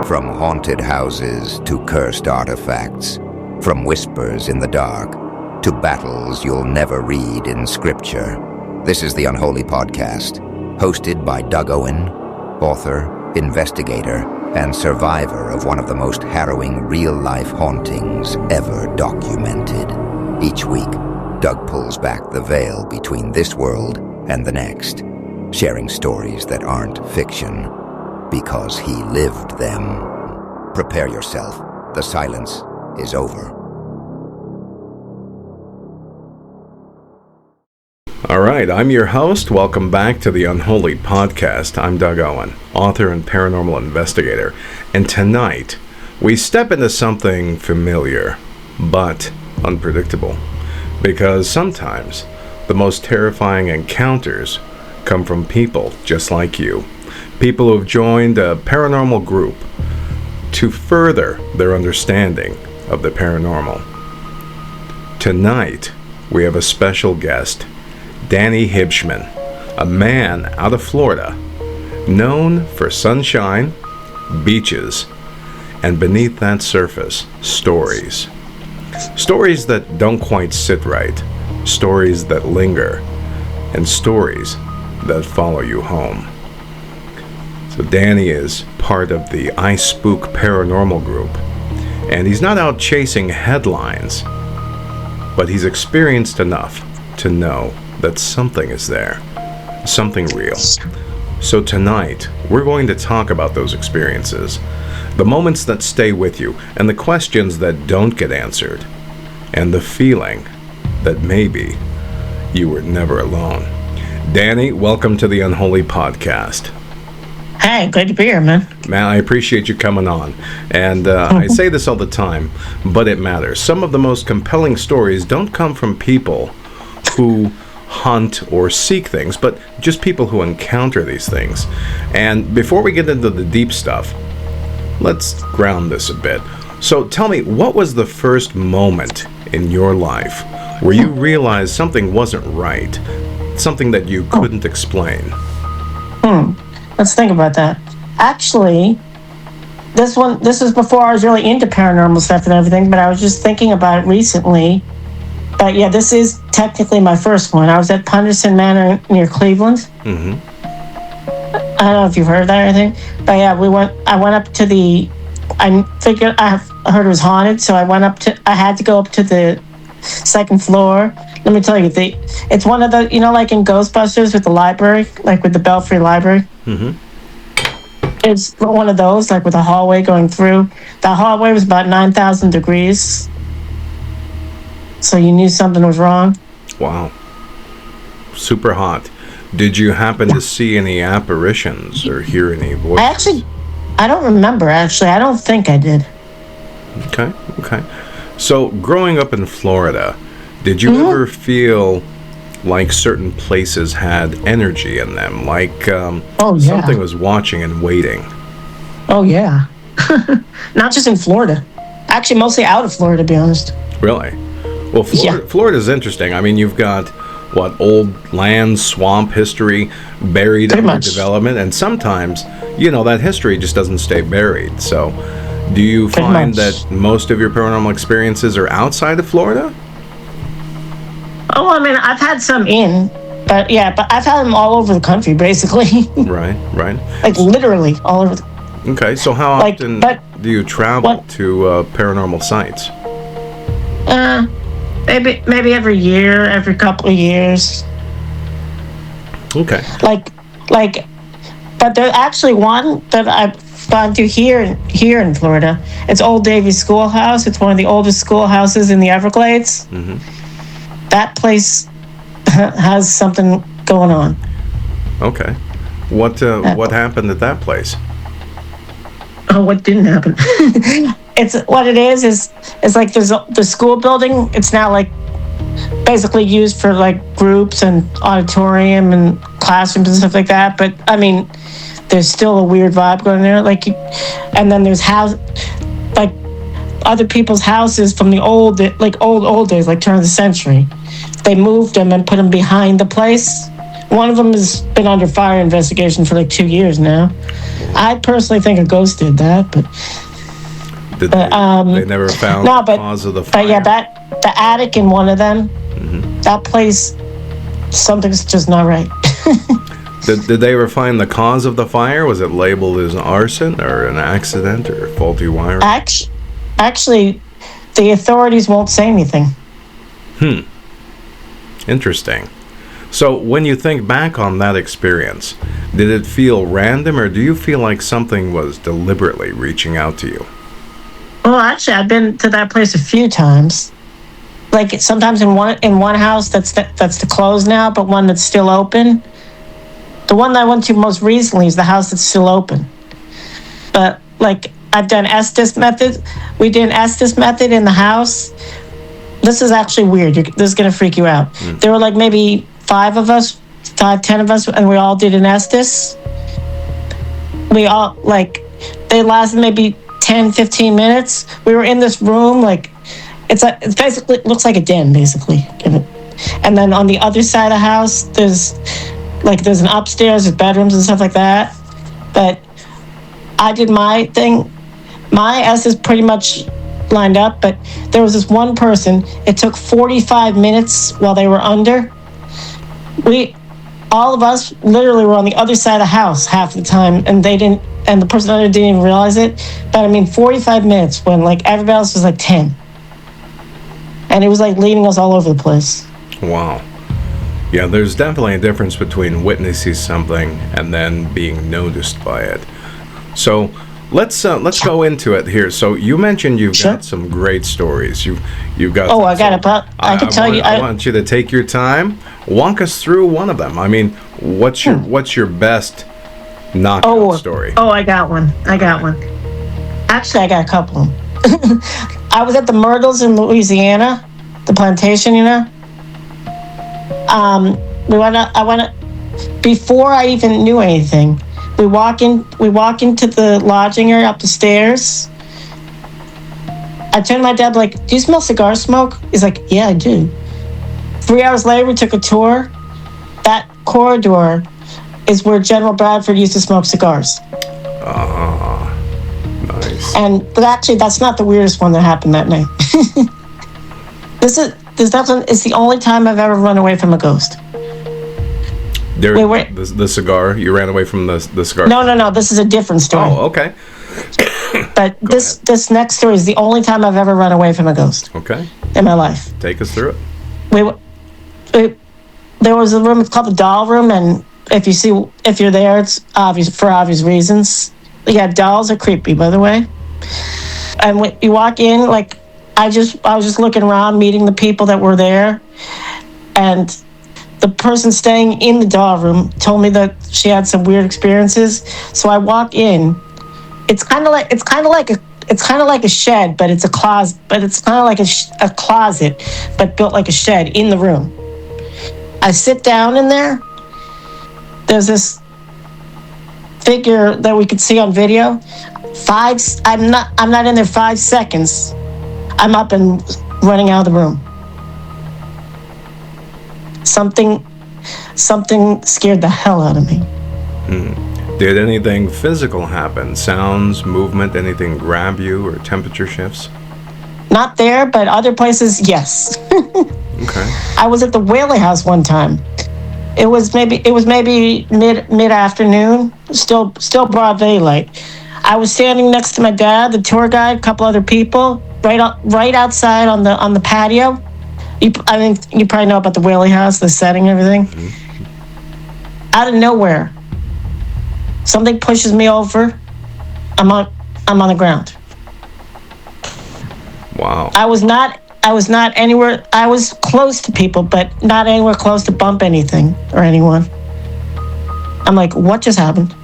From haunted houses to cursed artifacts, from whispers in the dark to battles you'll never read in scripture. This is the Unholy Podcast, hosted by Doug Owen, author, investigator, and survivor of one of the most harrowing real-life hauntings ever documented. Each week, Doug pulls back the veil between this world and the next, sharing stories that aren't fiction, because he lived them. Prepare yourself. The silence is over. All right, I'm your host. Welcome back to the Unholy Podcast. I'm Doug Owen, author and paranormal investigator. And tonight, we step into something familiar, but unpredictable. Because sometimes, the most terrifying encounters come from people just like you. People who've joined a paranormal group to further their understanding of the paranormal. Tonight, we have a special guest, Danny Hibshman, a man out of Florida, known for sunshine, beaches, and beneath that surface, stories. Stories that don't quite sit right, stories that linger, and stories that follow you home. So Danny is part of the iSpook paranormal group, and he's not out chasing headlines, but he's experienced enough to know that something is there, something real. So tonight, we're going to talk about those experiences, the moments that stay with you, and the questions that don't get answered, and the feeling that maybe you were never alone. Danny, welcome to the Unholy Podcast. Hey, good to be here, man. Man, I appreciate you coming on. And I say this all the time, but it matters. Some of the most compelling stories don't come from people who hunt or seek things, but just people who encounter these things. And before we get into the deep stuff, let's ground this a bit. So tell me, what was the first moment in your life where you realized something wasn't right, something that you couldn't explain? Let's think about that. Actually, this is before I was really into paranormal stuff and everything, but I was just thinking about it recently. But yeah, this is technically my first one. I was at Punderson Manor near Cleveland. Mm-hmm. I don't know if you've heard of that or anything, but yeah, I went up to I heard it was haunted, so I had to go up to the second floor. Let me tell you, it's one of the, like in Ghostbusters with the library, like with the Belfry Library. Mm-hmm. It's one of those, like with a hallway going through. That hallway was about 9,000 degrees. So you knew something was wrong. Wow. Super hot. Did you happen to see any apparitions or hear any voices? I don't remember, actually. I don't think I did. Okay. So, growing up in Florida, did you ever feel like certain places had energy in them? Like something was watching and waiting? Oh, yeah. Not just in Florida. Actually, mostly out of Florida, to be honest. Really? Well, Florida's interesting. I mean, you've got, old land, swamp history buried under development, and sometimes, that history just doesn't stay buried. So, do you find that most of your paranormal experiences are outside of Florida? Oh, I mean, I've had some but I've had them all over the country, basically. Right. Like, literally all over Okay, so how often do you travel to paranormal sites? Maybe every year, every couple of years. Okay. But there's actually one that I've gone to here in Florida. It's Old Davy's Schoolhouse. It's one of the oldest schoolhouses in the Everglades. Mm-hmm. That place has something going on. Okay. What happened at that place? Oh, what didn't happen? It's what it is like there's the school building. It's now like basically used for like groups and auditorium and classrooms and stuff like that. But I mean, there's still a weird vibe going there. And then there's other people's houses from the old days, like turn of the century. They moved them and put them behind the place. One of them has been under fire investigation for like 2 years now. I personally think a ghost did that, but they never found the cause of the fire? But yeah, the attic in one of them, that place, something's just not right. Did they ever find the cause of the fire? Was it labeled as an arson or an accident or faulty wiring? Actually, the authorities won't say anything. Interesting. So when you think back on that experience, did it feel random, or do you feel like something was deliberately reaching out to you? Well, actually, I've been to that place a few times. Like sometimes in one house that's closed now, but one that's still open. The one that I went to most recently is the house that's still open. But like I've done Estes method. We did an Estes method in the house. This is actually weird. This is gonna freak you out. There were like maybe 10 of us, and we all did an Estes. We all they lasted maybe 10, 15 minutes. We were in this room, it's basically, it looks like a den, basically. And then on the other side of the house, there's an upstairs, there's bedrooms and stuff like that. But I did my thing. My S is pretty much lined up, but there was this one person. It took 45 minutes while they were under. All of us literally were on the other side of the house half the time, and the person under didn't even realize it. But I mean, 45 minutes when everybody else was 10. And it was leading us all over the place. Wow. Yeah, there's definitely a difference between witnessing something and then being noticed by it. So let's go into it here. So you mentioned you've got some great stories. You've got. Oh, I got it. But I can tell you. I want you to take your time. Walk us through one of them. I mean, what's your best knockout story? Oh, I got one. Actually, I got a couple. I was at the Myrtles in Louisiana, the plantation, before I even knew anything. We walk into the lodging area up the stairs. I turned to my dad do you smell cigar smoke? He's like, yeah, I do. 3 hours later, we took a tour. That corridor is where General Bradford used to smoke cigars. Nice. But actually, that's not the weirdest one that happened that night. It's the only time I've ever run away from a ghost. The cigar? You ran away from the cigar? No. This is a different story. Oh, okay. But this next story is the only time I've ever run away from a ghost. Okay. In my life. Take us through it. There was a room. It's called the doll room, and if you're there, it's obvious for obvious reasons. Yeah, dolls are creepy, by the way. And when you walk in, I was just looking around, meeting the people that were there, and the person staying in the doll room told me that she had some weird experiences. So I walk in. It's kind of like a shed, but it's a closet. But it's kind of like a closet, but built like a shed in the room. I sit down in there. There's this figure that we could see on video. I'm not in there 5 seconds. I'm up and running out of the room. Something scared the hell out of me. Did anything physical happen? Sounds, movement, anything grab you, or temperature shifts? Not there, but other places, yes. Okay. I was at the Whaley House one time. It was maybe mid afternoon, still broad daylight. I was standing next to my dad, the tour guide, a couple other people, right outside on the patio. You probably know about the Whaley House, the setting, and everything. Mm-hmm. Out of nowhere, something pushes me over. I'm on the ground. Wow. I was not anywhere. I was close to people, but not anywhere close to bump anything or anyone. I'm like, what just happened?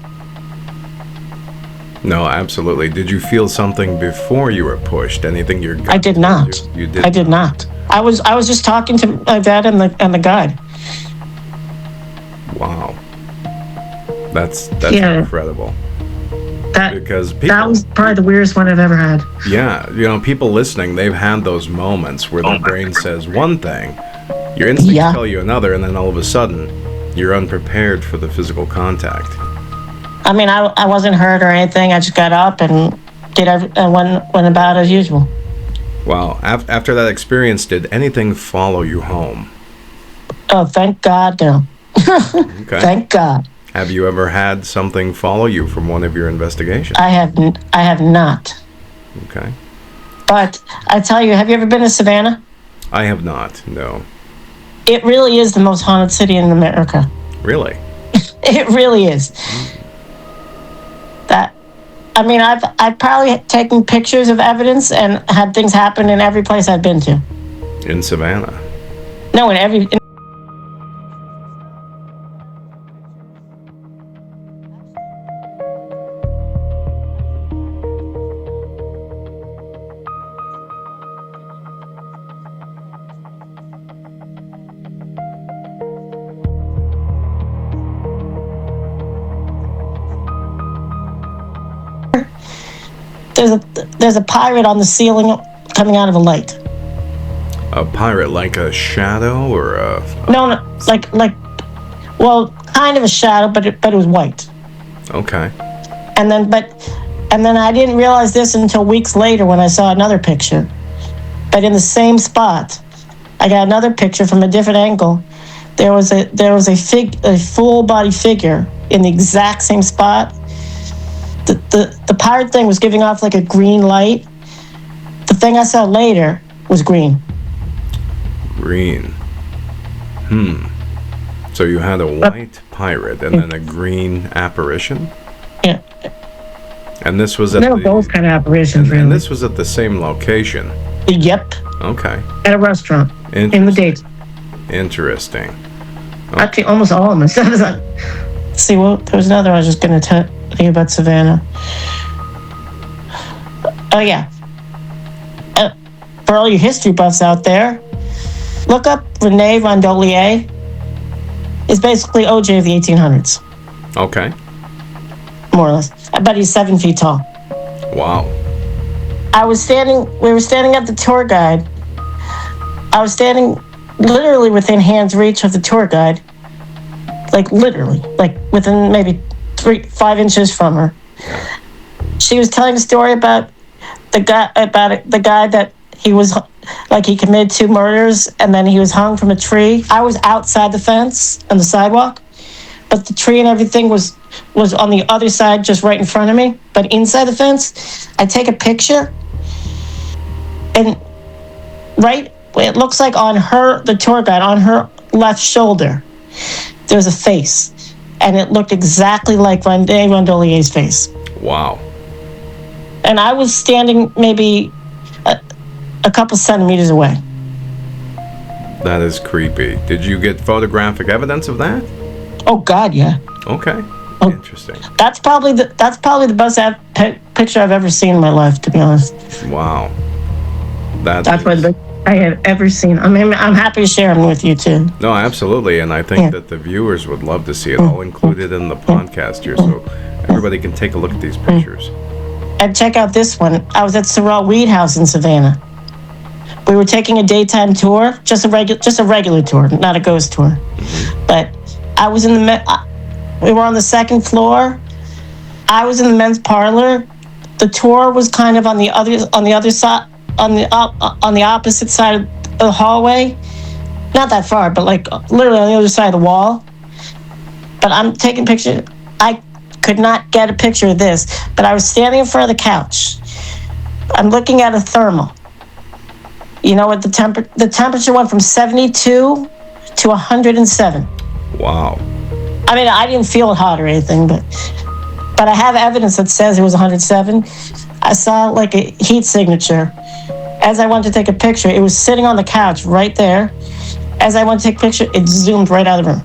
No, absolutely. Did you feel something before you were pushed? Anything your gut I did not. You did. I did not. I was just talking to my dad and the guide. Wow. That's incredible. Because that was probably the weirdest one I've ever had. Yeah, people listening, they've had those moments where their brain says one thing, your instincts tell you another, and then all of a sudden, you're unprepared for the physical contact. I mean, I wasn't hurt or anything. I just got up and went about as usual. Wow. After that experience, did anything follow you home? Oh, thank God, no. Okay. Thank God. Have you ever had something follow you from one of your investigations? I have not. Okay. But I tell you, have you ever been to Savannah? I have not, no. It really is the most haunted city in America. Really? It really is. I've probably taken pictures of evidence and had things happen in every place I've been to. In Savannah? No, in every... There's a pirate on the ceiling coming out of a light. A pirate, like a shadow or a... No, well, kind of a shadow, but it was white. Okay. And then I didn't realize this until weeks later when I saw another picture. But in the same spot, I got another picture from a different angle. There was a full body figure in the exact same spot. The pirate thing was giving off like a green light. The thing I saw later was green. Green. So you had a white pirate and then a green apparition? Yeah. And this was at they were both kind of apparitions, really. And this was at the same location? Yep. Okay. At a restaurant. In the date. Interesting. Okay. Actually, almost all of them. See, well, there was another I was just going to tell you about Savannah. Oh, yeah. For all you history buffs out there, look up Rene Rondelier. It's basically OJ of the 1800s. Okay. More or less. I bet he's 7 feet tall. Wow. We were standing at the tour guide. I was standing literally within hand's reach of the tour guide. Like literally, like within maybe 5 inches from her. She was telling a story about the guy that he was like he committed 2 murders and then he was hung from a tree. I was outside the fence on the sidewalk, but the tree and everything was on the other side, just right in front of me. But inside the fence, I take a picture, and it looks like on the tour guide, on her left shoulder, there's a face, and it looked exactly like Rene Rondelier's face. Wow. And I was standing maybe a couple centimeters away. That is creepy. Did you get photographic evidence of that? Oh God, yeah. Okay. Oh, interesting. That's probably the best picture I've ever seen in my life, to be honest. Wow. That's what I have ever seen. I mean, I'm happy to share them with you too. No, absolutely, and I think that the viewers would love to see it all included in the podcast here, so everybody can take a look at these pictures. And check out this one. I was at Sorrel Weed House in Savannah. We were taking a daytime tour, just a regular tour, not a ghost tour. But I was we were on the 2nd floor. I was in the men's parlor. The tour was kind of on the other side, on the opposite side of the hallway. Not that far, but like literally on the other side of the wall. But I'm taking pictures. I could not get a picture of this, but I was standing in front of the couch. I'm looking at a thermal. You know what? The temperature went from 72 to 107. Wow. I mean, I didn't feel it hot or anything, but I have evidence that says it was 107. I saw like a heat signature. As I went to take a picture, it was sitting on the couch right there. As I went to take a picture, it zoomed right out of the room.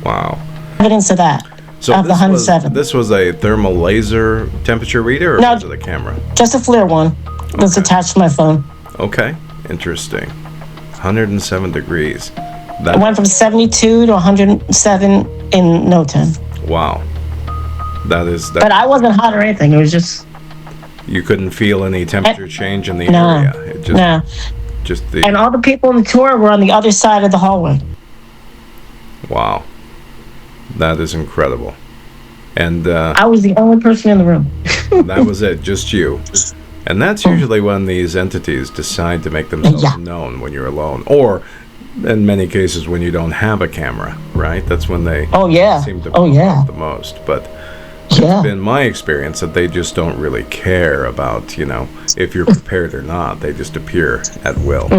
Wow. Evidence of that. So of the 107. This was a thermal laser temperature reader, or was it a camera? Just a FLIR one that's attached to my phone. Okay, interesting. 107 degrees. It went from 72 to 107 in no time. Wow. That. But I wasn't hot or anything. It was just... You couldn't feel any temperature change in the area? It just, no. And all the people on the tour were on the other side of the hallway. Wow. That is incredible. And I was the only person in the room. that was it, just you. And that's usually when these entities decide to make themselves known, when you're alone. Or, in many cases, when you don't have a camera, right? That's when they seem to pop up the most. But it's been my experience that they just don't really care about, if you're prepared or not. They just appear at will.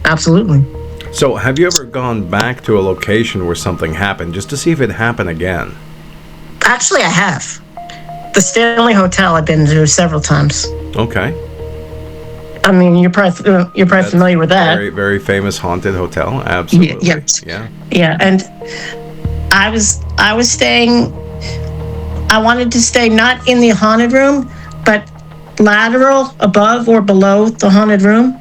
Absolutely. So, have you ever gone back to a location where something happened just to see if it happened again? Actually, I have. The Stanley Hotel I've been to several times. Okay. I mean, you're probably familiar with that. Very, very famous haunted hotel. Absolutely. Yeah, and I was staying. I wanted to stay not in the haunted room, but lateral above or below the haunted room.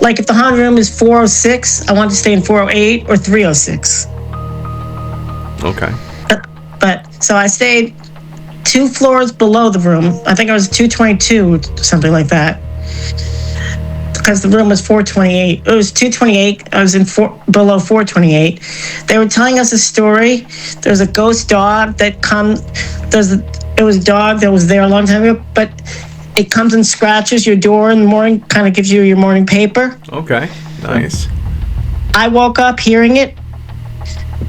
Like if the haunted room is 406, I wanted to stay in 408 or 306. Okay. But so I stayed 2 floors below the room. I think I was 222, something like that. Because the room was 428. It was 228. I was below 428. They were telling us a story. There's a ghost dog that it was a dog that was there a long time ago, but it comes and scratches your door in the morning, kind of gives you your morning paper. Okay, nice. I woke up hearing it.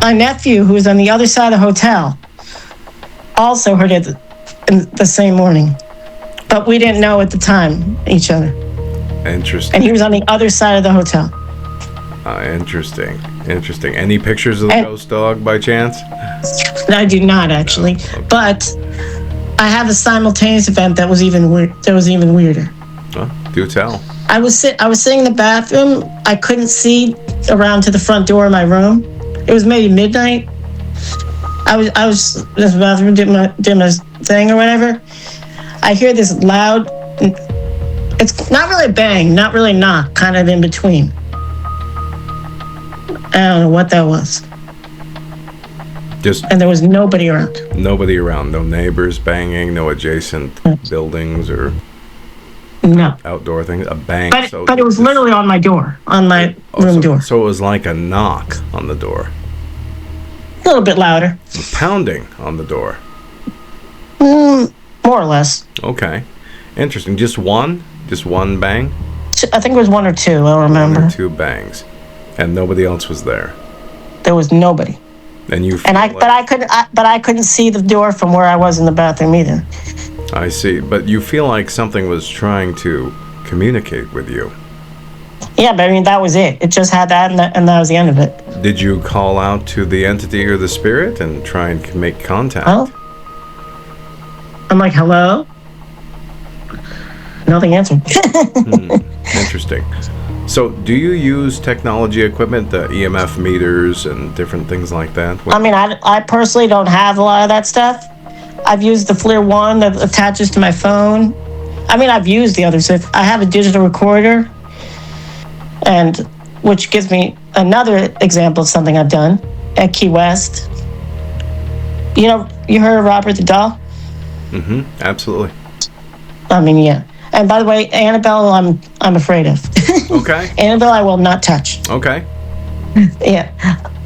My nephew, who was on the other side of the hotel, also heard it in the same morning. But we didn't know at the time each other. Interesting. And he was on the other side of the hotel. Interesting. Any pictures of the ghost dog by chance? I do not, actually. No. Okay. But I have a simultaneous event that was even weirder. Do tell. I was sitting in the bathroom. I couldn't see around to the front door of my room. It was maybe midnight. I was in the bathroom doing my thing or whatever. I hear this loud. It's not really a bang, not really a knock, kind of in between. I don't know what that was. And there was nobody around. Nobody around. No neighbors banging. No adjacent buildings or outdoor things. A bang. But it was literally on my door, on my room door. So it was like a knock on the door. A little bit louder. Pounding on the door. More or less. Okay. Interesting. Just one bang? I think it was 1 or 2. I don't remember. 1 or 2 bangs, and nobody else was there. There was nobody. And you. But I couldn't see the door from where I was in the bathroom either. I see. But you feel like something was trying to communicate with you. Yeah, but I mean that was it. It just had that, and that was the end of it. Did you call out to the entity or the spirit and try and make contact? Oh. I'm like, hello? Nothing answered. Interesting. So, do you use technology equipment, the EMF meters and different things like that? I mean, I personally don't have a lot of that stuff. I've used the FLIR one that attaches to my phone. I mean, I've used the other stuff. I have a digital recorder, and which gives me another example of something I've done at Key West. You heard of Robert the Doll? Mm-hmm. Absolutely. I mean, yeah. And by the way, Annabelle, I'm afraid of. Okay. Annabelle, I will not touch. Okay. Yeah.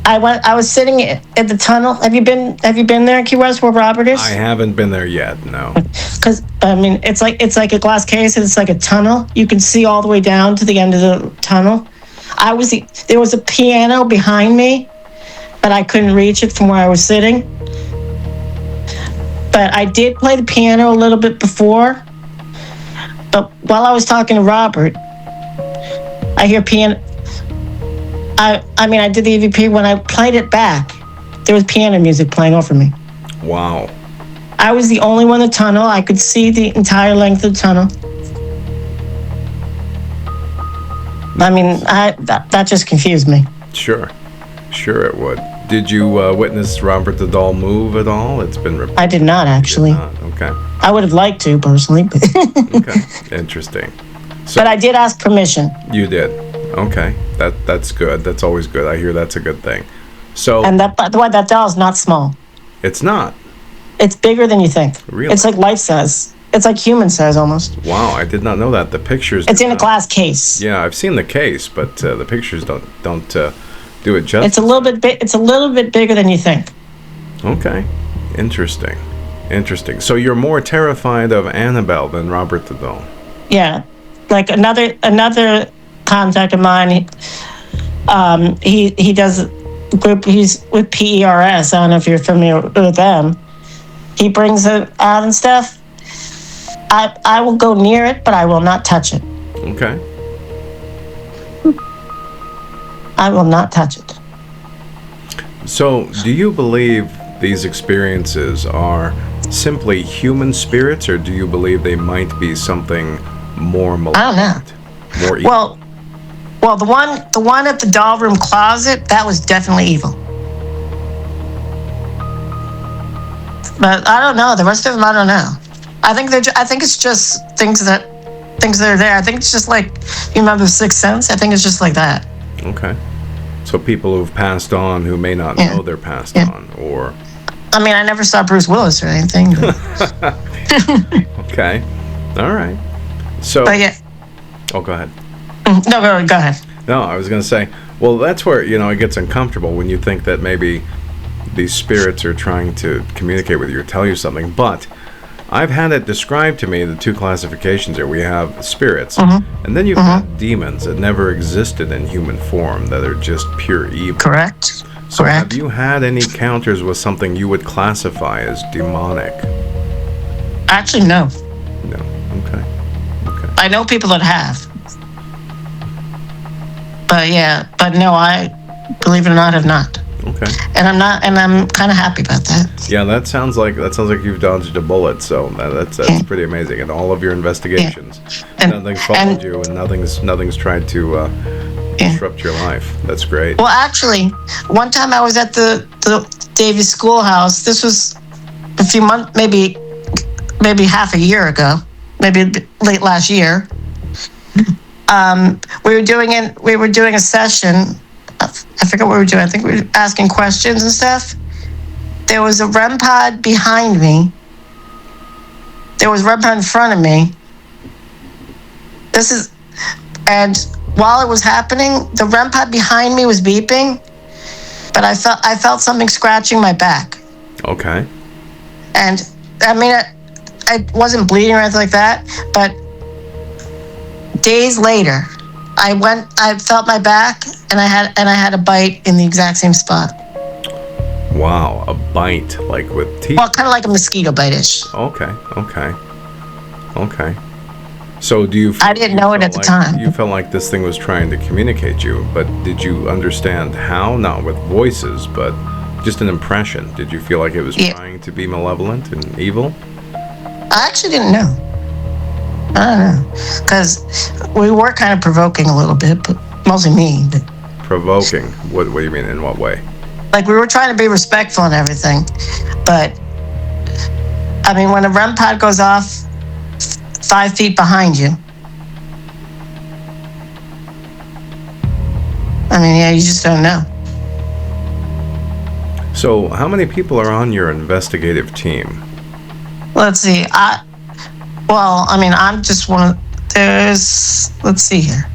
I was sitting at the tunnel. Have you been there in Key West where Robert is? I haven't been there yet, no. Because I mean, it's like a glass case, and it's like a tunnel. You can see all the way down to the end of the tunnel. There was a piano behind me, but I couldn't reach it from where I was sitting. But I did play the piano a little bit before. But while I was talking to Robert, I hear piano. I mean, I did the EVP. When I played it back, there was piano music playing over me. Wow. I was the only one in the tunnel. I could see the entire length of the tunnel. I mean, that just confused me. Sure it would. Did you witness Robert the Doll move at all? It's been reported. I did not, actually. Okay. I would have liked to, personally. Okay, interesting. So, but I did ask permission. You did? Okay, that's good. That's always good. I hear that's a good thing. So. And by the way, that doll is not small. It's not? It's bigger than you think. Really? It's like life size. It's like human size almost. Wow, I did not know that. The pictures. It's in a glass case. Yeah, I've seen the case, but the pictures don't do it justice. It's a little bit bigger than you think. Okay, interesting. Interesting. So you're more terrified of Annabelle than Robert the Doll. Yeah, like another contact of mine. He does a group. He's with PERS. I don't know if you're familiar with them. He brings it out and stuff. I will go near it, but I will not touch it. Okay. I will not touch it. So, do you believe these experiences are simply human spirits, or do you believe they might be something more malevolent? I don't know. More evil? Well, the one at the doll room closet, that was definitely evil. But I don't know. The rest of them, I don't know. I think it's just things that are there. I think it's just like, you remember Sixth Sense? I think it's just like that. Okay. So people who've passed on who may not know they're passed on, or... I mean, I never saw Bruce Willis or anything. Okay. All right. So... But yeah. Oh, go ahead. No, go ahead. No, I was going to say, well, that's where, it gets uncomfortable when you think that maybe these spirits are trying to communicate with you or tell you something. But I've had it described to me, the two classifications here. We have spirits, and then you've got demons that never existed in human form, that are just pure evil. Correct. So Correct. have you had any encounters with something you would classify as demonic? Actually, no. No. Okay. I know people that have. But no, I, believe it or not, have not. Okay. And I'm kind of happy about that. Yeah, that sounds like you've dodged a bullet. So that's pretty amazing. And all of your investigations, nothing's followed you, and nothing's tried to disrupt your life. That's great. Well, actually, one time I was at the Davies Schoolhouse. This was a few months, maybe half a year ago, maybe late last year. We were doing a session. I forget what we were doing. I think we were asking questions and stuff. There was a REM pod behind me. There was a REM pod in front of me. And while it was happening, the REM pod behind me was beeping, but I felt something scratching my back. Okay. And I mean, I wasn't bleeding or anything like that, but days later, I felt my back, and I had a bite in the exact same spot. Wow, a bite, like with teeth? Well, kind of like a mosquito bite-ish. Okay. So do you... I didn't know it at the time. You felt like this thing was trying to communicate you, but did you understand how? Not with voices, but just an impression. Did you feel like it was trying to be malevolent and evil? I actually didn't know. I don't know, because we were kind of provoking a little bit, but mostly me. But provoking? What do you mean? In what way? Like, we were trying to be respectful and everything, but I mean, when a REM pod goes off 5 feet behind you, I mean, you just don't know. So, how many people are on your investigative team? Let's see. I'm just one of... Let's see here.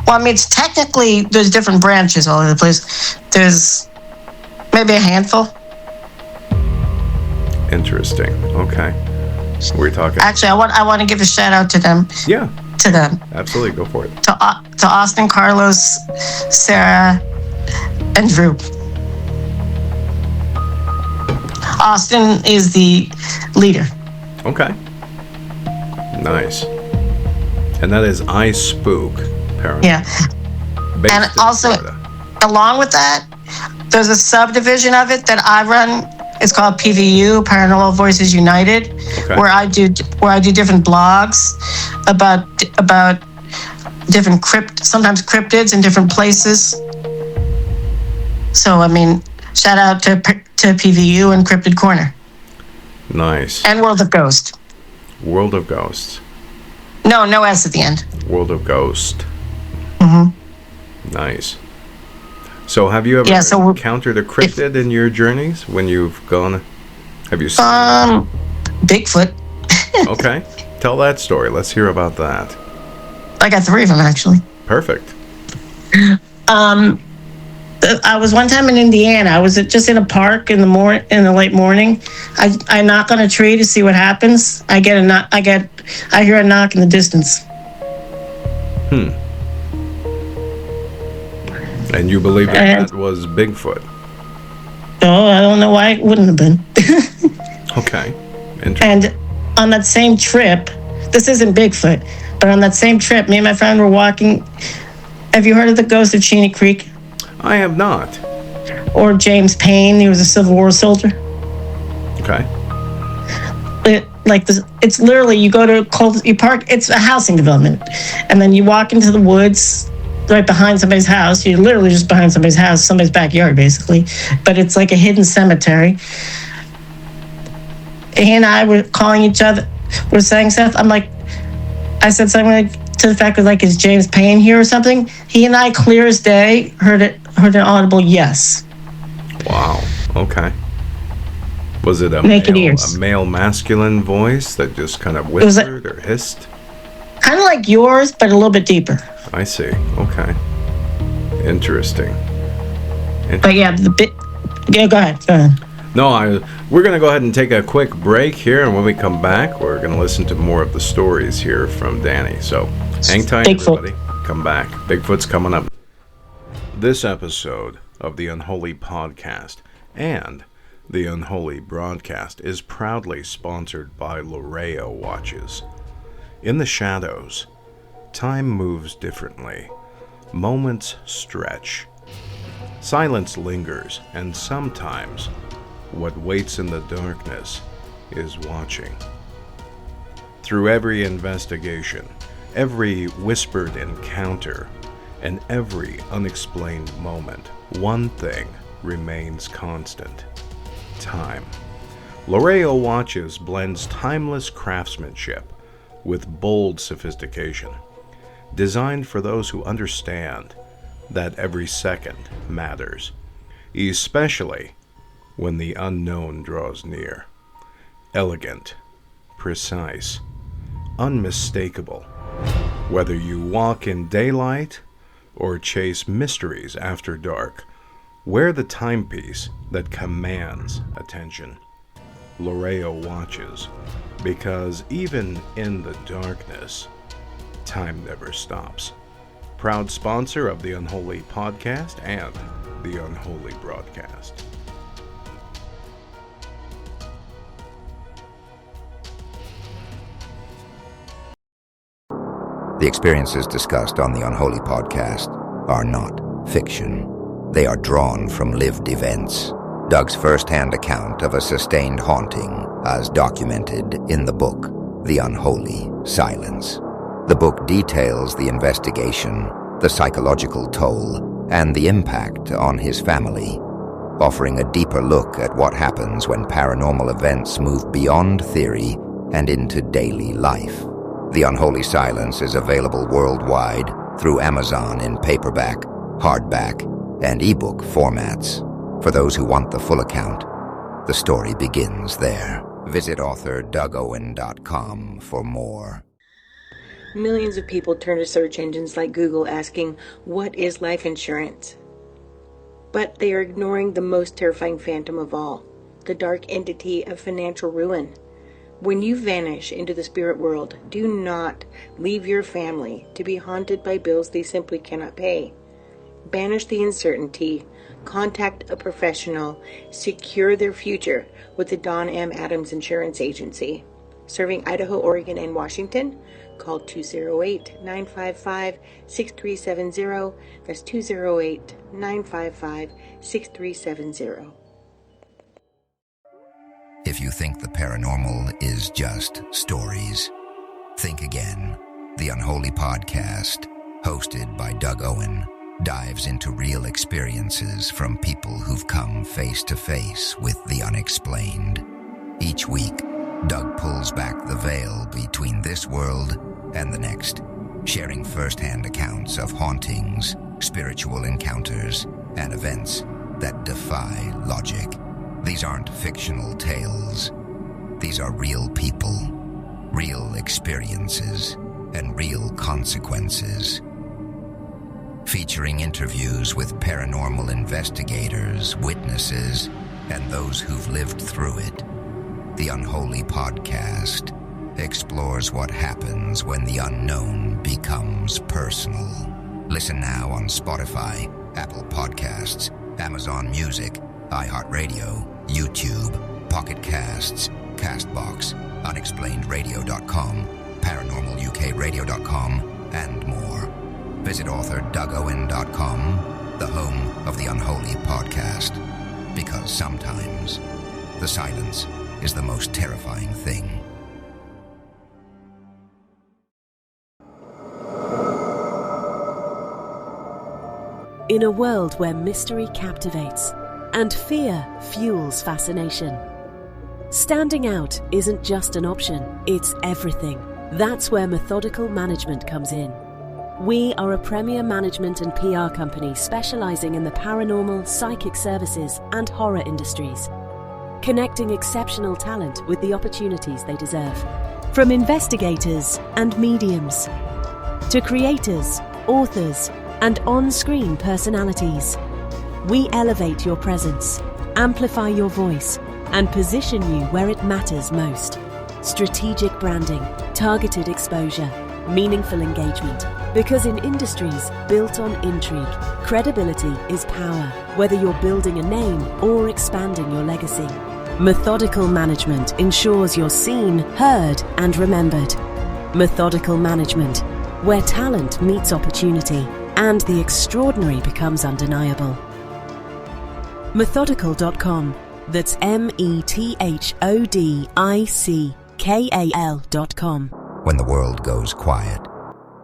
Well, I mean, it's technically, there's different branches all over the place. There's maybe a handful. Interesting. Okay. We're talking... Actually, I want to give a shout out to them. Yeah. To them. Absolutely. Go for it. To Austin, Carlos, Sarah, and Drew. Austin is the leader. Okay. Nice. And that is iSpook, Paranormal. Yeah. Based and also, Florida. along with that, there's a subdivision of it that I run. It's called PVU, Paranormal Voices United, where I do different blogs about different sometimes cryptids in different places. So I mean, shout out to PVU and Cryptid Corner. Nice. And World of Ghost. World of Ghosts. No S at the end. World of Ghost. Mm-hmm. Nice. So have you ever encountered a cryptid in your journeys when you've gone? Have you seen Bigfoot. Okay. Tell that story. Let's hear about that. I got 3 of them, actually. Perfect. I was one time in Indiana. I was just in a park in the late morning. I knock on a tree to see what happens. I hear a knock in the distance. And you believe that was Bigfoot? Oh, I don't know why it wouldn't have been. Okay, interesting. And on that same trip, this isn't Bigfoot, but on that same trip, me and my friend were walking. Have you heard of the ghost of Cheney Creek? I have not. Or James Payne? He was a Civil War soldier. Okay. It's literally, you go to you park. It's a housing development, and then you walk into the woods right behind somebody's house. You're literally just behind somebody's house, somebody's backyard, basically. But it's like a hidden cemetery. He and I were calling each other. We're saying stuff. I said something like, to the fact of is James Payne here or something? He and I, clear as day, heard an audible yes. Wow. Okay. Was it a male masculine voice that just kind of whispered or hissed? Kind of like yours, but a little bit deeper. I see. Okay. Interesting. But yeah, go ahead. No, we're going to go ahead and take a quick break here, and when we come back, we're going to listen to more of the stories here from Danny. So hang tight, everybody. Come back. Bigfoot's coming up. This episode of the Unholy Podcast and the Unholy Broadcast is proudly sponsored by Loreo Watches. In the shadows, time moves differently. Moments stretch. Silence lingers, and sometimes what waits in the darkness is watching. Through every investigation, every whispered encounter, and every unexplained moment, one thing remains constant: time. Loreo Watches blends timeless craftsmanship with bold sophistication, designed for those who understand that every second matters, especially when the unknown draws near. Elegant, precise, unmistakable. Whether you walk in daylight or chase mysteries after dark, wear the timepiece that commands attention. Loreo Watches, because even in the darkness, time never stops. Proud sponsor of the Unholy Podcast and the Unholy Broadcast. The experiences discussed on the Unholy Podcast are not fiction. They are drawn from lived events. Doug's first-hand account of a sustained haunting as documented in the book, The Unholy Silence. The book details the investigation, the psychological toll, and the impact on his family, offering a deeper look at what happens when paranormal events move beyond theory and into daily life. The Unholy Silence is available worldwide through Amazon in paperback, hardback, and ebook formats. For those who want the full account, the story begins there. Visit author DougOwen.com for more. Millions of people turn to search engines like Google asking, "What is life insurance?" But they are ignoring the most terrifying phantom of all, the dark entity of financial ruin. When you vanish into the spirit world, do not leave your family to be haunted by bills they simply cannot pay. Banish the uncertainty, contact a professional, secure their future with the Don M. Adams Insurance Agency. Serving Idaho, Oregon, and Washington, call 208-955-6370. That's 208-955-6370. If you think the paranormal is just stories, think again. The Unholy Podcast, hosted by Doug Owen, dives into real experiences from people who've come face to face with the unexplained. Each week, Doug pulls back the veil between this world and the next, sharing first-hand accounts of hauntings, spiritual encounters, and events that defy logic. These aren't fictional tales. These are real people, real experiences, and real consequences. featuring interviews with paranormal investigators, witnesses, and those who've lived through it. The Unholy Podcast explores what happens when the unknown becomes personal. Listen now on Spotify, Apple Podcasts, Amazon Music, iHeartRadio, YouTube, Pocket Casts, Castbox, unexplainеdradio.com, paranormalukradio.com, and more. Visit author DougOwen.com, the home of the Unholy Podcast, because sometimes the silence is the most terrifying thing. In a world where mystery captivates and fear fuels fascination, standing out isn't just an option, it's everything. That's where Methodical Management comes in. We are a premier management and PR company specializing in the paranormal, psychic services, and horror industries, connecting exceptional talent with the opportunities they deserve. From investigators and mediums to creators, authors, and on-screen personalities, we elevate your presence, amplify your voice, and position you where it matters most. Strategic branding, targeted exposure, meaningful engagement. Because in industries built on intrigue, credibility is power, whether you're building a name or expanding your legacy. Methodical Management ensures you're seen, heard, and remembered. Methodical Management, where talent meets opportunity and the extraordinary becomes undeniable. Methodical.com. That's METHODICKAL.com. When the world goes quiet,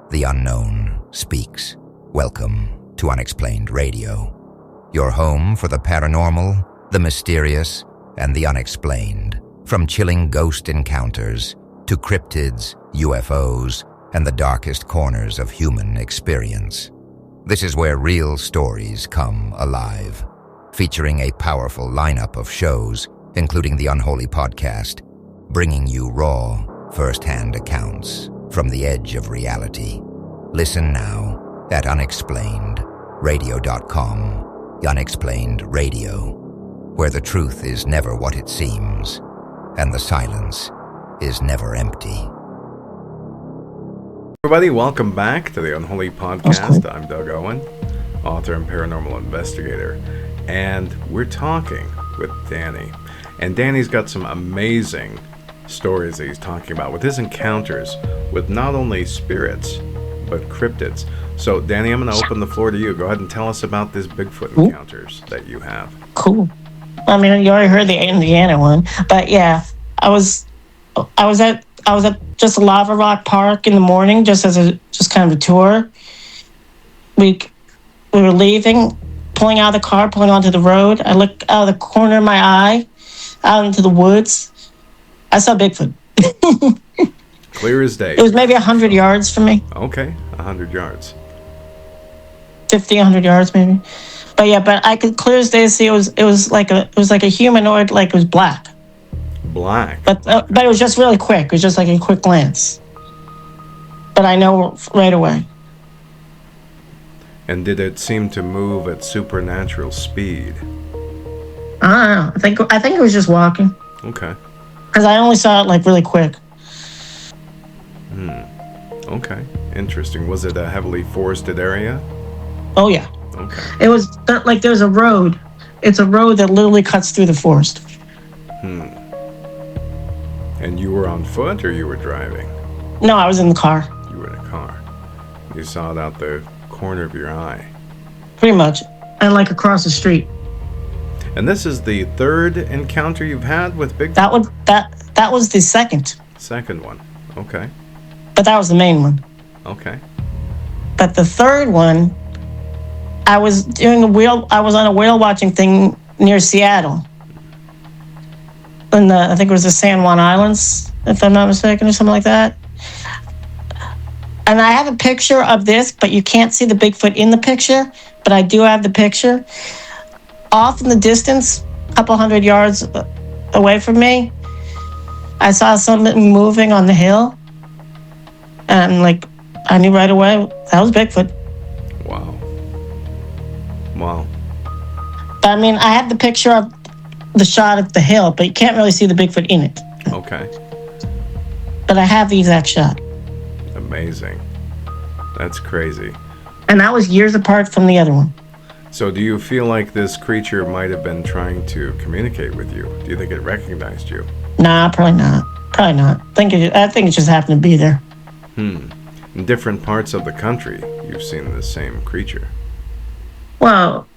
the unknown speaks. Welcome to Unexplained Radio, your home for the paranormal, the mysterious, and the unexplained. From chilling ghost encounters to cryptids, UFOs, and the darkest corners of human experience. This is where real stories come alive, featuring a powerful lineup of shows, including the Unholy Podcast, bringing you raw, first-hand accounts from the edge of reality. Listen now at unexplainedradio.com, Unexplained Radio, where the truth is never what it seems, and the silence is never empty. Everybody, welcome back to the Unholy Podcast. I'm Doug Owen, author and paranormal investigator, and we're talking with Danny. And Danny's got some amazing stories that he's talking about with his encounters with not only spirits, but cryptids. So, Danny, I'm going to open the floor to you. Go ahead and tell us about these Bigfoot encounters that you have. Cool. I mean, you already heard the Indiana one, but yeah, I was at just a Lava Rock Park in the morning, just kind of a tour. We were leaving, pulling out of the car, pulling onto the road. I looked out of the corner of my eye, out into the woods. I saw Bigfoot. Clear as day. It was maybe 100 yards from me. Okay, 100 yards. 50, 100 yards maybe. But yeah, but I could clear as day see it was like a humanoid, like it was black. Black. But it was just really quick. It was just like a quick glance. But I know right away. And did it seem to move at supernatural speed? I don't know. I think it was just walking. Okay. Because I only saw it like really quick. Okay. Interesting. Was it a heavily forested area? Oh yeah. Okay. It was like there's a road. It's a road that literally cuts through the forest. And you were on foot or you were driving? No, I was in the car. You were in a car. You saw it out the corner of your eye. Pretty much. And like across the street. And this is the third encounter you've had with Bigfoot? That was the second. Second one. Okay. But that was the main one. Okay. But the third one, I was on a whale watching thing near Seattle. In I think it was the San Juan Islands, if I'm not mistaken, or something like that. And I have a picture of this, but you can't see the Bigfoot in the picture, but I do have the picture. Off in the distance, a couple 100 yards away from me, I saw something moving on the hill. And I knew right away that was Bigfoot. Wow. Wow. But I mean, I had the picture of the shot of the hill, but you can't really see the Bigfoot in it. Okay. But I have the exact shot. Amazing. That's crazy. And that was years apart from the other one. So do you feel like this creature might have been trying to communicate with you? Do you think it recognized you? Nah, probably not. Probably not. I think it just happened to be there. In different parts of the country, you've seen the same creature. Well,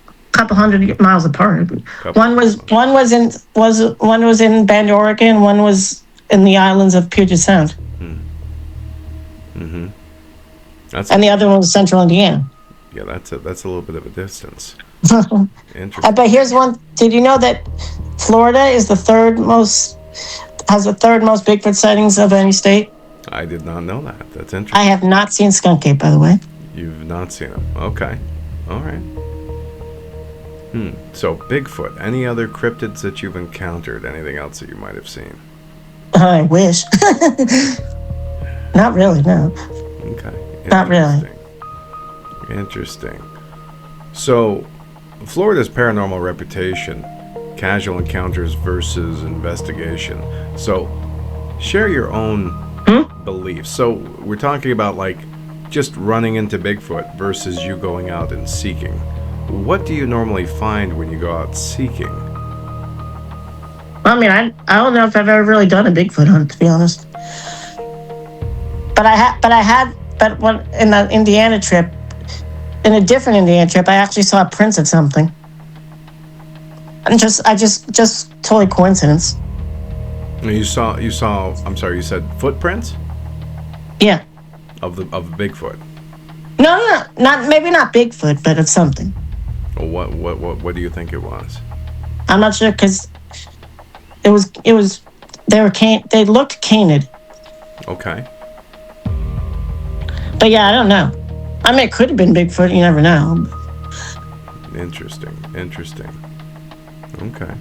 a couple hundred miles apart. One was in Bend, Oregon. One was in the islands of Puget Sound. Mm-hmm. And the other one was Central Indiana. Yeah, that's a little bit of a distance. Interesting. But here's one. Did you know that Florida is has the third most Bigfoot sightings of any state? I did not know that. That's interesting. I have not seen Skunk Ape, by the way. You've not seen him. Okay. All right. So Bigfoot. Any other cryptids that you've encountered? Anything else that you might have seen? I wish. Not really, no. Okay. Not really. Interesting. So, Florida's paranormal reputation, casual encounters versus investigation. So, share your own beliefs. So, we're talking about like just running into Bigfoot versus you going out and seeking. What do you normally find when you go out seeking? I mean, I don't know if I've ever really done a Bigfoot hunt, to be honest. But when in the Indiana trip, in a different Indiana trip, I actually saw prints of something. And just totally coincidence. You saw. I'm sorry. You said footprints Yeah. of Bigfoot. No, maybe not Bigfoot, but of something. What do you think it was? I'm not sure because they looked canid. Okay. But yeah, I don't know. I mean, it could have been Bigfoot. You never know. Interesting. Okay.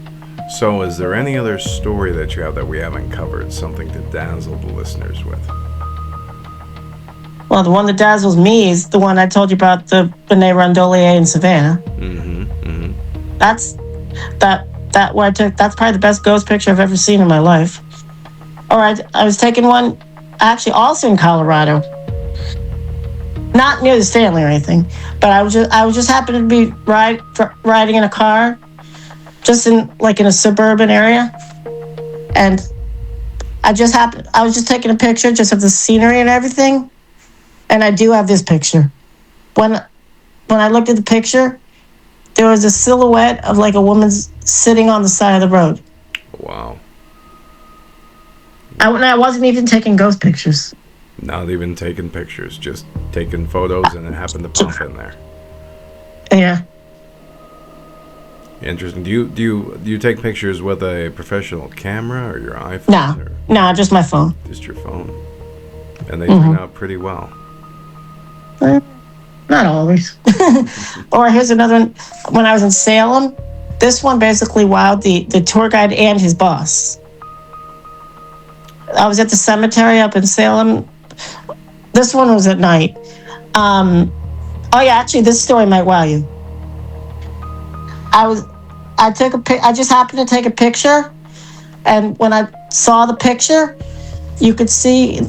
So is there any other story that you have that we haven't covered? Something to dazzle the listeners with? Well, the one that dazzles me is the one I told you about, the Benet Rondelier in Savannah. That's what I took. That's probably the best ghost picture I've ever seen in my life. All right, I was taking one actually also in Colorado. Not near the Stanley or anything, but I was just happening to be riding in a car, just in a suburban area, and I was just taking a picture just of the scenery and everything, and I do have this picture. When I looked at the picture, there was a silhouette of like a woman sitting on the side of the road. Wow. I wasn't even taking ghost pictures. Not even taking pictures, just taking photos, and it happened to pop in there. Yeah. Interesting. Do you take pictures with a professional camera or your iPhone? No, just my phone. Just your phone. And they turn out pretty well. Not always. Or here's another one. When I was in Salem, this one basically wowed the tour guide and his boss. I was at the cemetery up in Salem. This one was at night. Actually, this story might wow you. I just happened to take a picture, and when I saw the picture, you could see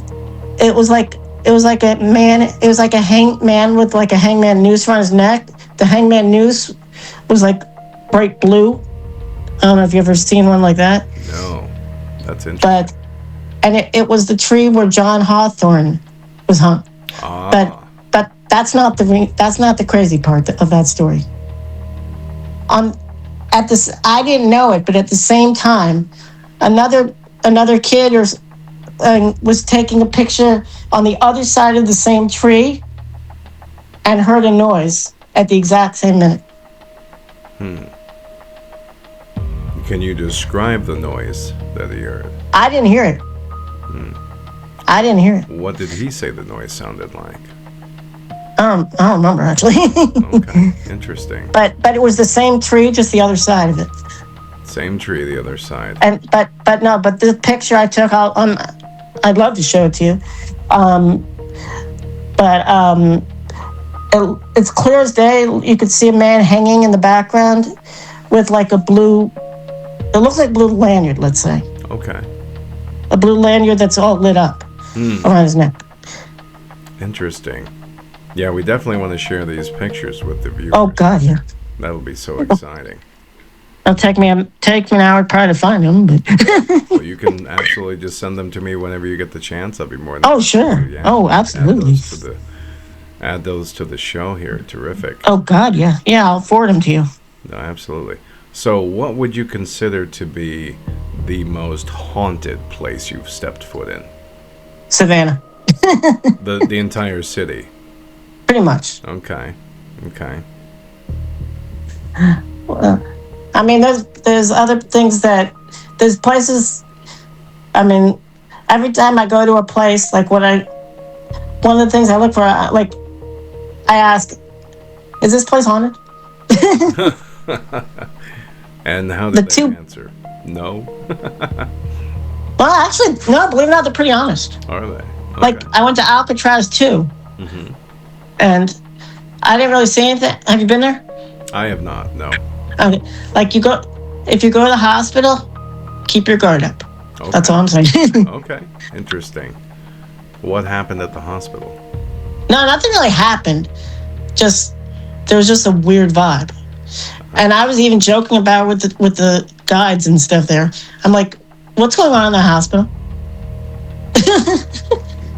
it was like a man. It was like a hangman with like a hangman noose around his neck. The hangman noose was like bright blue. I don't know if you've ever seen one like that. No, that's interesting. And it was the tree where John Hawthorne was hung. But that's not the crazy part of that story. I didn't know it, but at the same time, another kid was taking a picture on the other side of the same tree and heard a noise at the exact same minute. Can you describe the noise that he heard? I didn't hear it. I didn't hear it. What did he say the noise sounded like? I don't remember actually. Okay, interesting. But it was the same tree, just the other side of it. Same tree, the other side. But the picture I took, I'd love to show it to you. It's clear as day. You could see a man hanging in the background with like a blue, it looks like blue lanyard, let's say. Okay. A blue lanyard that's all lit up around his neck. Interesting. Yeah, we definitely want to share these pictures with the viewers. Oh, God, yeah. That'll be so exciting. It'll take me an hour probably to find them. But Well, you can absolutely just send them to me whenever you get the chance. I'll be more than oh, sure. Yeah. Oh, absolutely. Add those to the show here. Terrific. Oh, God, yeah. Yeah, I'll forward them to you. No, absolutely. So what would you consider to be the most haunted place you've stepped foot in? Savannah. The entire city? Pretty much. Okay. I mean, there's other things there's places, I mean, every time I go to a place, like one of the things I look for, like, I ask, is this place haunted? And how did they answer? No? Well, actually, no, believe it or not, they're pretty honest. Are they? Okay. Like, I went to Alcatraz, too. Mm-hmm. And I didn't really see anything. Have you been there? I have not, no. Okay. Like, if you go to the hospital, keep your guard up. Okay. That's all I'm saying. Okay, interesting. What happened at the hospital? No, nothing really happened. There was just a weird vibe. And I was even joking about with the guides and stuff there. I'm like, what's going on in the hospital?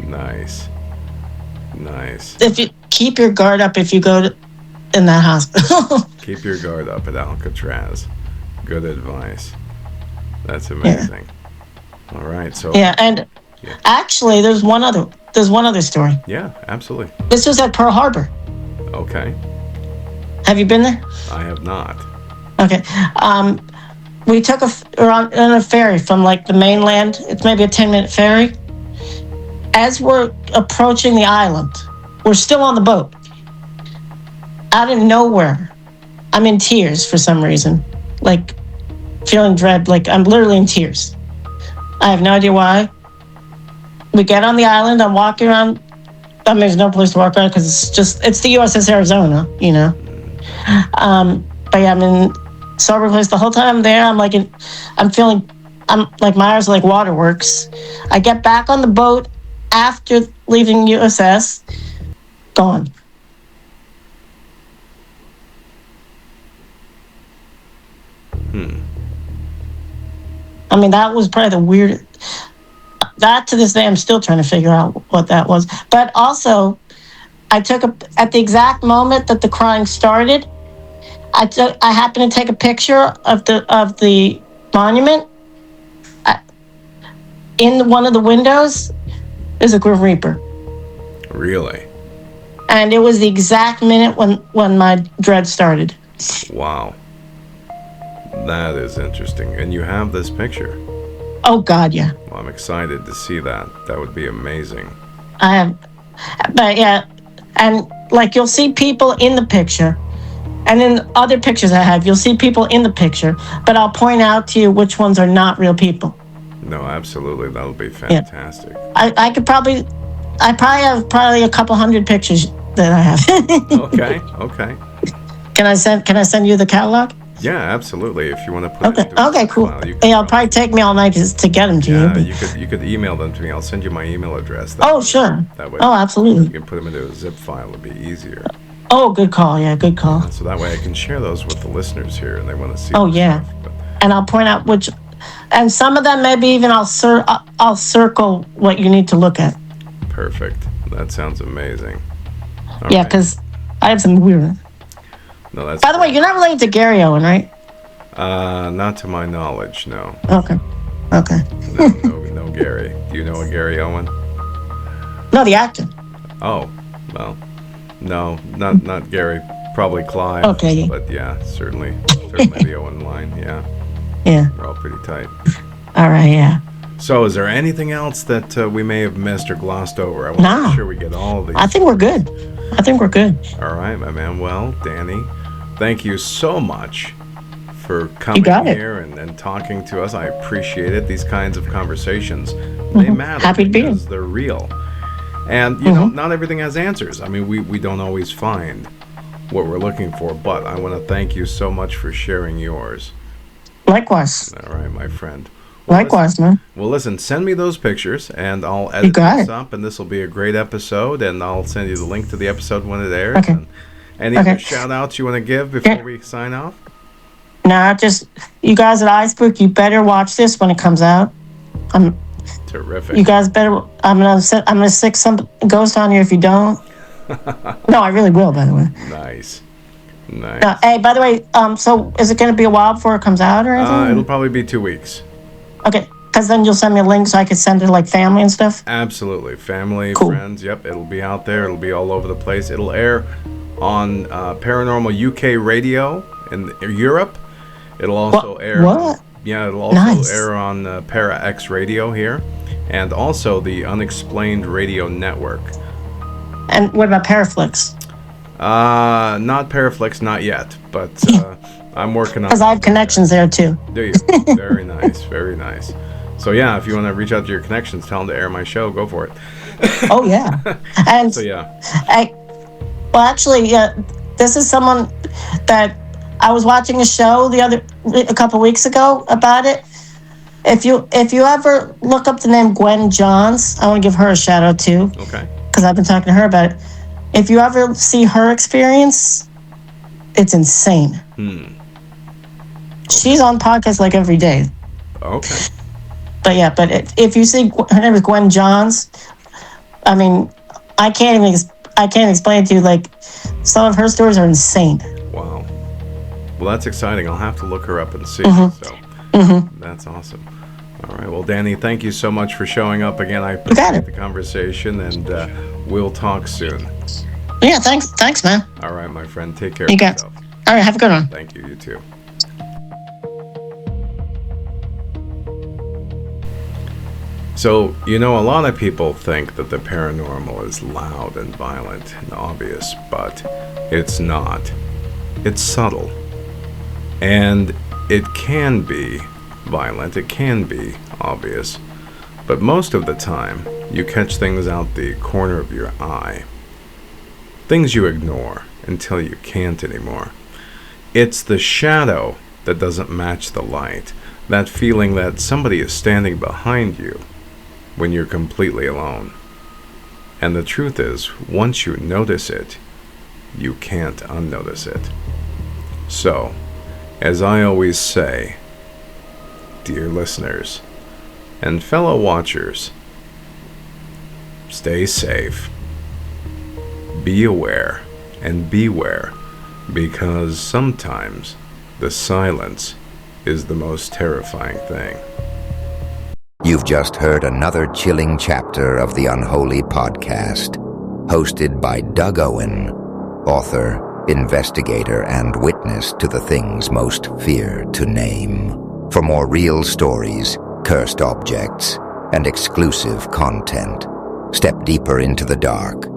Nice. If you keep your guard up if you go in that hospital. Keep your guard up at Alcatraz. Good advice. That's amazing. Yeah. All right, so yeah, and actually, there's one other story. Yeah, absolutely. This was at Pearl Harbor. Okay. Have you been there? I have not. Okay. We took on a ferry from like the mainland. It's maybe a 10-minute ferry. As we're approaching the island, we're still on the boat. Out of nowhere, I'm in tears for some reason. Like, feeling dread. Like, I'm literally in tears. I have no idea why. We get on the island. I'm walking around. I mean, there's no place to walk around because it's the USS Arizona, you know. But yeah, I'm in sober place the whole time I'm there. I'm like my eyes are like waterworks. I get back on the boat after leaving USS. Gone. I mean, that was probably the weirdest. That to this day, I'm still trying to figure out what that was. But also, at the exact moment that the crying started, I happened to take a picture of the monument. In one of the windows, there's a Grim Reaper. Really? And it was the exact minute when my dread started. Wow. That is interesting. And you have this picture? Oh, God, yeah. Well, I'm excited to see that. That would be amazing. I have. But, yeah. And, like, you'll see people in the picture. And in other pictures I have, you'll see people in the picture. But I'll point out to you which ones are not real people. No, absolutely. That'll be fantastic. Yeah. I probably have a couple hundred pictures that I have. Okay. Can I send you the catalog? Yeah, absolutely. If you want to put it Okay, cool. It'll probably take me all night to get them to you. Yeah, you could email them to me. I'll send you my email address. Sure. That way, absolutely. You can put them into a zip file. It'd be easier. Oh, good call. Yeah, good call. So that way I can share those with the listeners here, and they want to see. Oh, yeah. And I'll point out which, and some of them maybe even I'll circle what you need to look at. Perfect. That sounds amazing. Yeah, because I have some weird. No, that's. By the way, you're not related to Gary Owen, right? Not to my knowledge, no. Okay. No Gary. Do you know a Gary Owen? No, the actor. Oh, well, no, not Gary. Probably Clive. Okay. But yeah, certainly the Owen line. Yeah. Yeah. We're all pretty tight. All right. Yeah. So, is there anything else that we may have missed or glossed over? I want to make sure we get all of these. I think we're good. All right, my man. Well, Danny, thank you so much for coming here and talking to us. I appreciate it. These kinds of conversations, they matter. Happy to be here. Because they're real. And, you know, not everything has answers. I mean, we don't always find what we're looking for, but I want to thank you so much for sharing yours. Likewise. All right, my friend. Likewise, man. Well, listen, send me those pictures, and I'll edit this up, and this will be a great episode, and I'll send you the link to the episode when it airs. Okay. And any other shout-outs you want to give before we sign off? Nah, just, you guys at iSpook, you better watch this when it comes out. Terrific. You guys better, I'm gonna stick some ghost on you if you don't. No, I really will, by the way. Nice. No, hey, by the way, so is it going to be a while before it comes out or anything? It'll probably be 2 weeks. Okay, because then you'll send me a link so I can send it to, like, family and stuff? Absolutely. Family, cool. Friends, yep, it'll be out there. It'll be all over the place. It'll air on Paranormal UK radio in Europe. It'll also air... What? It'll also air on Para X radio here, and also the Unexplained Radio Network. And what about Paraflix? Not Paraflix, not yet, but I'm working on it. Because I have connections there, too. Do you? Very nice, very nice. So, yeah, if you want to reach out to your connections, tell them to air my show, go for it. Oh, yeah. And so, yeah. This is someone that I was watching a show a couple weeks ago about it. If you ever look up the name Gwen Johns, I want to give her a shout out too. Okay. Because I've been talking to her about it. If you ever see her experience, it's insane. Okay. She's on podcasts like every day. Okay. But if you see her name is Gwen Johns, I mean, I can't explain it to you. Like, some of her stories are insane. Wow. Well, that's exciting. I'll have to look her up and see. So that's awesome. All right. Well, Danny, thank you so much for showing up again. I appreciate the conversation, and we'll talk soon. Yeah, thanks, man. All right, my friend. Take care of yourself. All right, have a good one. Thank you. You too. So, you know, a lot of people think that the paranormal is loud and violent and obvious, but it's not. It's subtle. And it can be violent, it can be obvious, but most of the time, you catch things out the corner of your eye. Things you ignore until you can't anymore. It's the shadow that doesn't match the light, that feeling that somebody is standing behind you when you're completely alone. And the truth is, once you notice it, you can't unnotice it. So, as I always say, dear listeners and fellow watchers, stay safe, be aware, and beware, because sometimes the silence is the most terrifying thing. You've just heard another chilling chapter of the Unholy Podcast, hosted by Doug Owen, author, investigator, and witness to the things most feared to name. For more real stories, cursed objects, and exclusive content, step deeper into the dark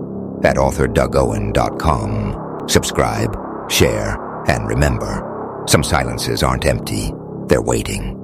at authorDougOwen.com. Subscribe, share, and remember, some silences aren't empty, they're waiting.